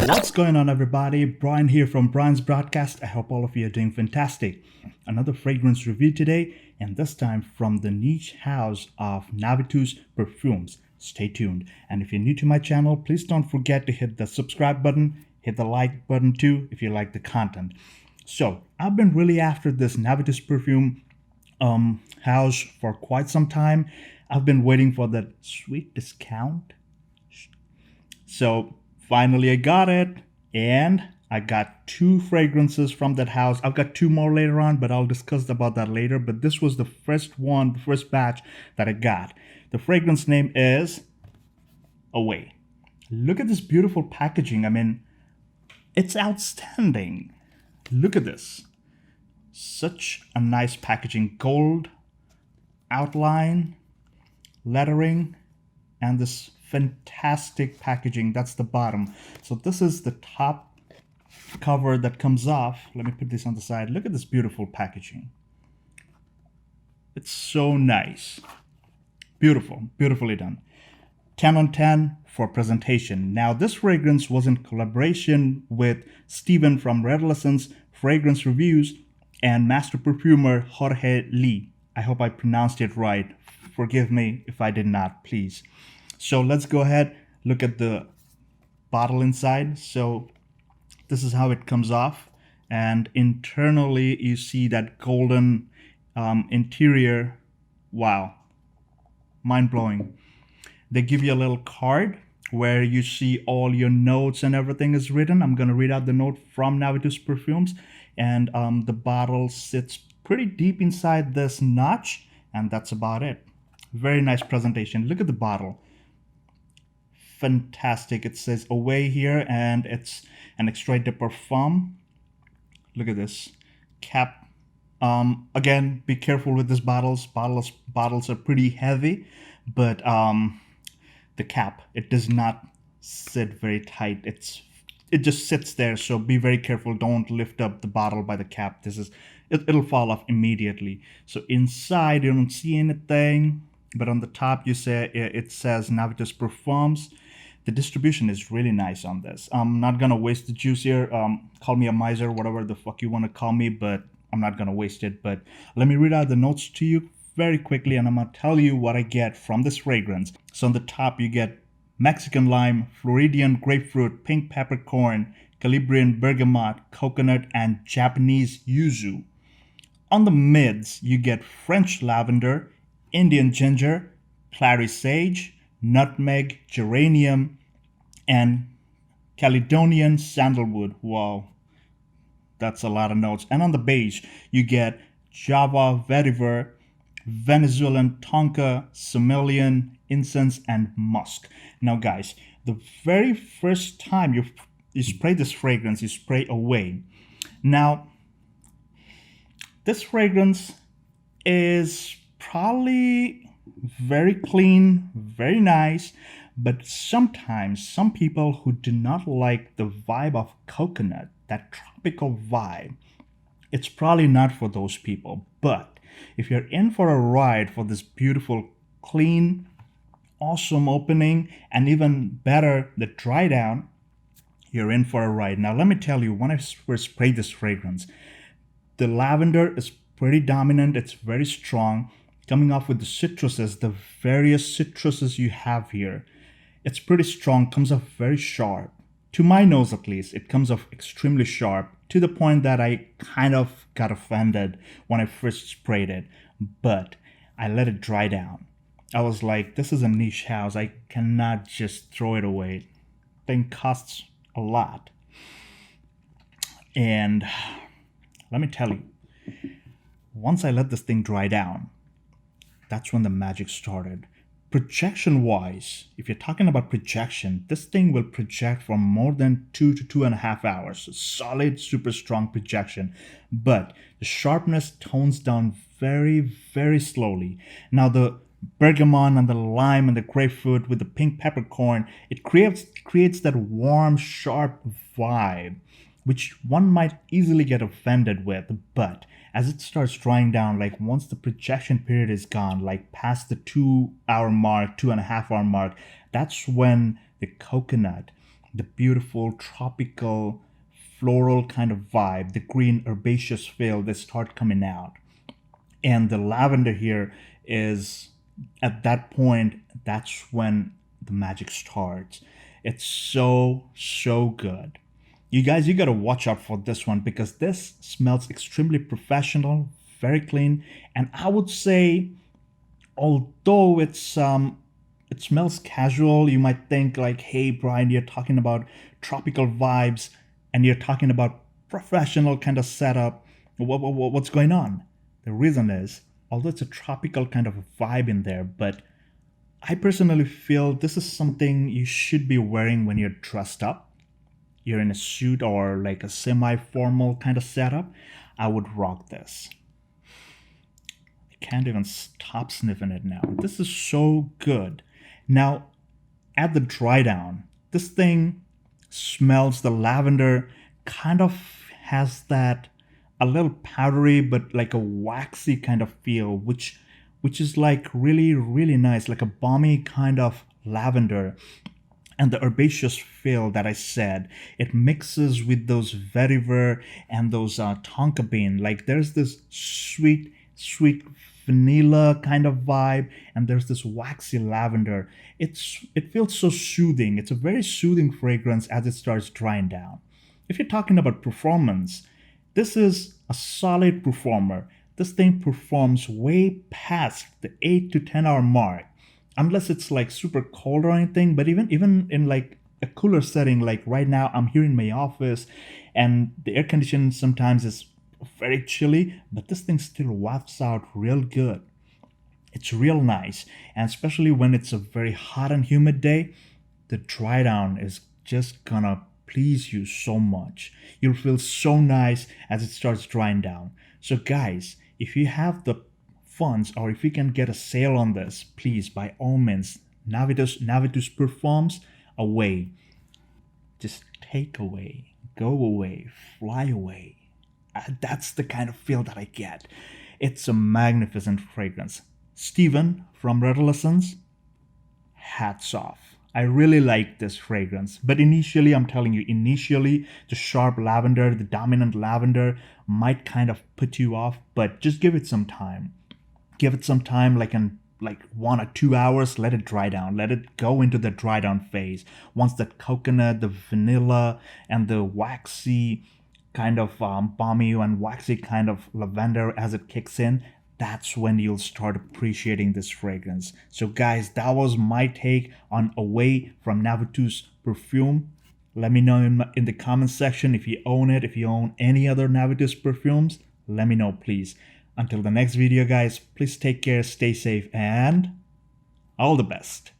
What's going on, everybody? Brian here from Brian's Broadcast. I hope all of you are doing fantastic. Another fragrance review today, and this time from the niche house of NAVITUS Parfums. Stay tuned. And if you're new to my channel, please don't forget to hit the subscribe button, hit the like button too if you like the content. So, I've been really after this NAVITUS perfume house for quite some time. I've been waiting for that sweet discount. So finally I got it, and I got two fragrances from that house. I've got two more later on, but I'll discuss about that later. But this was the first one, the first batch that I got. The fragrance name is Away. Look at this beautiful packaging. I mean, it's outstanding. Look at this. Such a nice packaging. Gold outline, lettering, and this fantastic packaging. That's the bottom. So this is the top cover that comes off. Let me put this on the side. Look at this beautiful packaging. It's so nice. Beautiful, beautifully done. 10 on 10 for presentation. Now this fragrance was in collaboration with Steven from Redolessence Fragrance Reviews and master perfumer Jorge Lee. I hope I pronounced it right. Forgive me if I did not, please. So let's go ahead, look at the bottle inside. So this is how it comes off. And internally, you see that golden interior. Wow, mind-blowing. They give you a little card where you see all your notes and everything is written. I'm going to read out the note from NAVITUS Perfumes. And the bottle sits pretty deep inside this notch. And that's about it. Very nice presentation. Look at the bottle. Fantastic. It says Away here, and it's an extrait de parfum. Look at this cap. Again, be careful with these bottles. Bottles are pretty heavy, but the cap, it does not sit very tight. It just sits there, so be very careful. Don't lift up the bottle by the cap. It'll fall off immediately. So inside you don't see anything, but on the top it says NAVITUS Parfums. The distribution is really nice on this. I'm not gonna waste the juice here. Call me a miser, whatever the fuck you want to call me, but I'm not gonna waste it. But let me read out the notes to you very quickly, and I'm gonna tell you what I get from this fragrance. So on the top you get Mexican lime, Floridian grapefruit, pink peppercorn, Calabrian bergamot, coconut, and Japanese yuzu. On the mids you get French lavender, Indian ginger, clary sage, nutmeg, geranium, and Caledonian sandalwood. Wow, that's a lot of notes. And on the base, you get Java vetiver, Venezuelan tonka, Somalian incense, and musk. Now, guys, the very first time you spray this fragrance, you spray Away. Now, this fragrance is probably very clean, very nice, but sometimes some people who do not like the vibe of coconut, that tropical vibe, it's probably not for those people. But if you're in for a ride for this beautiful, clean, awesome opening, and even better, the dry down, you're in for a ride. Now let me tell you, when I first sprayed this fragrance, the lavender is pretty dominant. It's very strong. Coming off with the citruses, the various citruses you have here, it's pretty strong, comes off very sharp. To my nose at least, it comes off extremely sharp, to the point that I kind of got offended when I first sprayed it, but I let it dry down. I was like, this is a niche house, I cannot just throw it away. Thing costs a lot. And let me tell you, once I let this thing dry down, that's when the magic started. Projection wise, if you're talking about projection, this thing will project for more than 2 to 2.5 hours. Solid, super strong projection. But the sharpness tones down very, very slowly. Now the bergamot and the lime and the grapefruit with the pink peppercorn, it creates that warm, sharp vibe, which one might easily get offended with. But as it starts drying down, like once the projection period is gone, like past the 2 hour mark, 2.5 hour mark, that's when the coconut, the beautiful tropical floral kind of vibe, the green herbaceous feel they start coming out. And the lavender here is at that point, that's when the magic starts. It's so good. You guys, you gotta watch out for this one because this smells extremely professional, very clean, and I would say, although it smells casual, you might think like, hey Brian, you're talking about tropical vibes and you're talking about professional kind of setup. What's going on? The reason is, although it's a tropical kind of vibe in there, but I personally feel this is something you should be wearing when you're dressed up. You're in a suit or like a semi-formal kind of setup. I would rock this. Can't even stop sniffing it now. This is so good. Now, at the dry down, this thing smells the lavender, kind of has that a little powdery but like a waxy kind of feel, which is like really nice, like a balmy kind of lavender. And the herbaceous feel that I said, it mixes with those vetiver and those tonka bean. Like there's this sweet vanilla kind of vibe, and there's this waxy lavender. It feels so soothing. It's a very soothing fragrance as it starts drying down. If you're talking about performance, this is a solid performer. This thing performs way past the 8 to 10 hour mark, unless it's like super cold or anything. But even in like a cooler setting, like right now I'm here in my office and the air conditioning sometimes is very chilly, but this thing still wafts out real good. It's real nice, and especially when it's a very hot and humid day, the dry down is just gonna please you so much. You'll feel so nice as it starts drying down. So guys, if you have the funds or if you can get a sale on this, please by all means, Navitus Parfums away. Just take away, go away, fly away. That's the kind of feel that I get. It's a magnificent fragrance. Steven from Redolessence, hats off. I really like this fragrance, but initially, I'm telling you, initially, the sharp lavender, the dominant lavender might kind of put you off, but just give it some time. Give it some time, like 1 or 2 hours, let it dry down. Let it go into the dry down phase. Once the coconut, the vanilla, and the waxy kind of balmy and waxy kind of lavender as it kicks in, that's when you'll start appreciating this fragrance. So guys, that was my take on Away from Navitus perfume. Let me know in the comment section if you own it, if you own any other Navitus perfumes. Let me know, please. Until the next video, guys, please take care, stay safe, and all the best.